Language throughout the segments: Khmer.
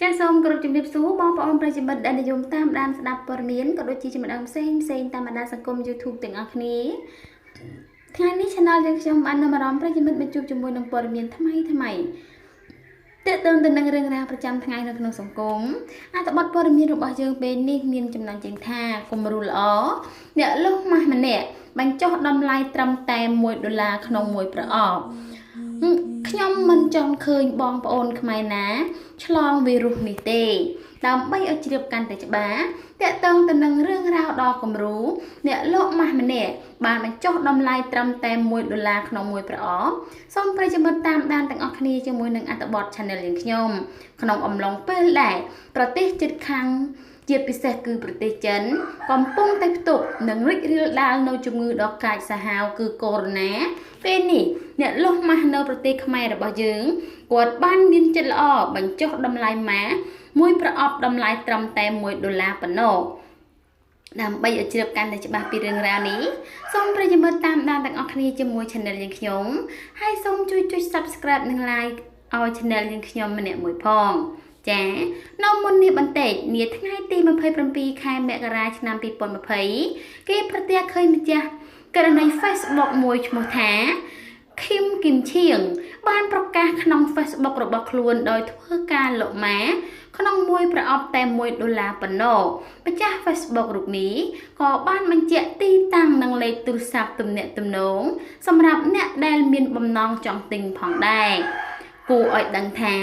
ចាសសូមគោរពជំរាបសួរបងប្អូនប្រិយមិត្តដែលនិយមតាមដានស្ដាប់ព័ត៌មានក៏ដូចជាចំណេះផ្សេងតាមបណ្ដាសង្គម YouTube ទាំងអស់គ្នាថ្ងៃនេះ Channel យើងខ្ញុំបាននាំអារម្មណ៍ប្រិយមិត្តមកជួបជាមួយនឹងព័ត៌មានថ្មីតើតើទៅនឹងរឿងរ៉ាវប្រចាំថ្ងៃនៅក្នុងសង្គមអត្ថបទព័ត៌មានរបស់យើងពេលនេះមានចំណងជើងថាគំរូល្អអ្នកលុះម៉ាស់ម្នាក់បញ្ចុះតម្លៃត្រឹមតែ$1ក្នុងមួយប្រអប់ខ្ញុំមិនចង់ឃើញបងប្អូនខ្មែរណាឆ្លងវីរុសនេះទេដើម្បីឲ្យជ្រាបកាន់តែច្បាស់តើតើទៅនឹងរឿងរ៉ាវដ៏គំរូអ្នកលោកម៉ាស់ម្នាក់បានបញ្ចុះតម្លៃត្រឹមតែ$ក្នុងមួយប្រអប់សូមប្រិយមិត្តតាមដានទាំងអស់គ្នាជាមួយនឹងអត្ថបទ Channel យើងខ្ញុំក្នុងអំឡុងពេលដែលប្រទេសជិតខាងជាពិសេសគឺប្រទេសចិនកំពុងតែផ្ទុកនឹងរីករាលដាលនៅជំងឺដ៏កាចសាហាវគឺកូវីដ -19 ពេលនេះអ្នកលុះម៉ាស់នៅប្រទេសខ្មែររបស់យើងគាត់បានមានចិត្តល្អបញ្ចុះតម្លៃម៉ាស់មួយប្រអប់តម្លៃត្រឹមតែ$1ប៉ុណ្ណោះដើម្បីឲ្យជ្រាបកាន់តែច្បាស់ពីរឿងរ៉ាវនេះសូមប្រិយមិត្តតាមដានទាំងអស់គ្នាជាមួយ Channel យើងខ្ញុំហើយសូមជួយចុច Subscribe និង Like ឲ្យ Channel យើងខ្ញុំម្នាក់មួយផងចានៅមុននេះបន្តិចនាថ្ងៃទី27ខែមករាឆ្នាំ2020គេប្រទះឃើញម្ចាស់ករណី Facebook មួយឈ្មោះថាឃីមគីមឈៀងបានប្រកាសក្នុង Facebook របស់ខ្លួនដោយធ្វើការលក់ម៉ាក្នុងមួយប្រអប់តែ$1ប៉ុណ្ណោះម្ចាស់ Facebook រូបនេះក៏បានបញ្ជាក់ទីតាំងនិងលេខទូរស័ព្ទទំនាក់ទំនងសម្រាប់អ្នកដែលមានបំណងចង់ទិញផងដែរគួរឲ្យដឹងថា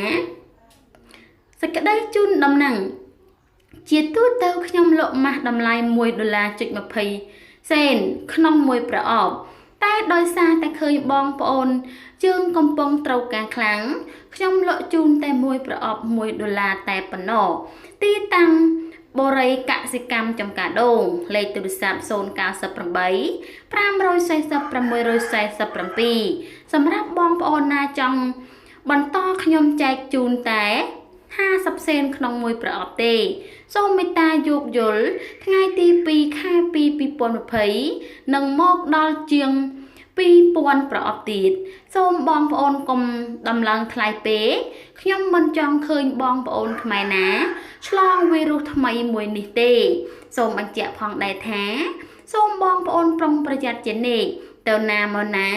សេចក្តីជូនដំណឹងជាទូទៅខ្ញុំលក់ម៉ាស់តម្លៃ$1.20សេនក្នុងមួយប្រអប់តែដោយសារតែឃើញបងប្អូនជើងកំពុងត្រូវការខ្លាំងខ្ញុំលក់ជូនតែមួយប្រអប់$1តែប៉ុណ្ណោះទីតាំងបូរីកសិកម្មចំការដូងលេខទូរស័ព្ទ098 540 647សម្រាប់បងប្អូនណាចង់បន្តខ្ញុំចែកជូនតែ50សេនក្នុងមួយប្រអប់ទេសូមមេត្តាយោគយល់ថ្ងៃទី2ខែ2 2020នឹងមកដល់ជាង2000ប្រអប់ទៀតសូមបងប្អូនកុំដំឡើងថ្លៃពេកខ្ញុំមិនចង់ឃើញបងប្អូនខ្មែរណាឆ្លងវីរុសថ្មីមួយនេះទេសូមបញ្ជាក់ផងដែរថាសូមបងប្អូនប្រុងប្រយ័ត្នជានិច្ចទៅណាមកណា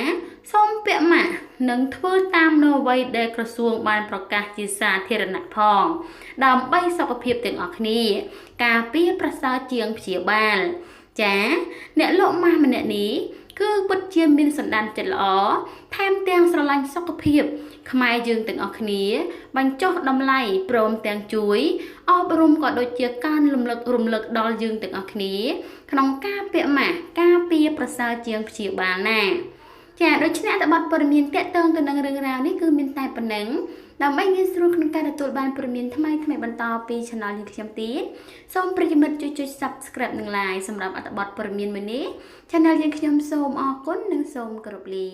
សូមពាក់ម៉ាស់និងធ្វើតាមនៅអ្វីដែលក្រសួងបានប្រកាសជាសាធារណៈផងដើម្បីសុខភាពទាំងអស់គ្នាការពារប្រសើរជាងព្យាបាលចាអ្នកលក់ម៉ាស់ម្នាក់នេះគឺពិតជាមានសន្តានចិត្តល្អថែមទាំងស្រឡាញ់សុខភាពខ្មែរយើងទាំងអស់គ្នាបញ្ចុះតម្លៃព្រមទាំងជួយអប់រំក៏ដូចជាការរំលឹកដល់យើងទាំងអស់គ្នាក្នុងការពាក់ម៉ាស់ការពារប្រសើរជាងព្យាបាលណាចាដូច្នេះអត្ថបទព័ត៌មានតាក់ទងទៅនឹងរឿងរ៉ាវនេះគឺមានតែប៉ុណ្ណឹងដើម្បីងាយស្រួលក្នុងការទទួលបានព័ត៌មានថ្មីបន្តពី Channel យើងខ្ញុំទៀតសូមប្រិយមិត្តជួយ Subscribe និង Like សម្រាប់អត្ថបទព័ត៌មានមួយនេះ Channel យើងខ្ញុំសូមអរគុណនិងសូមគោរពលា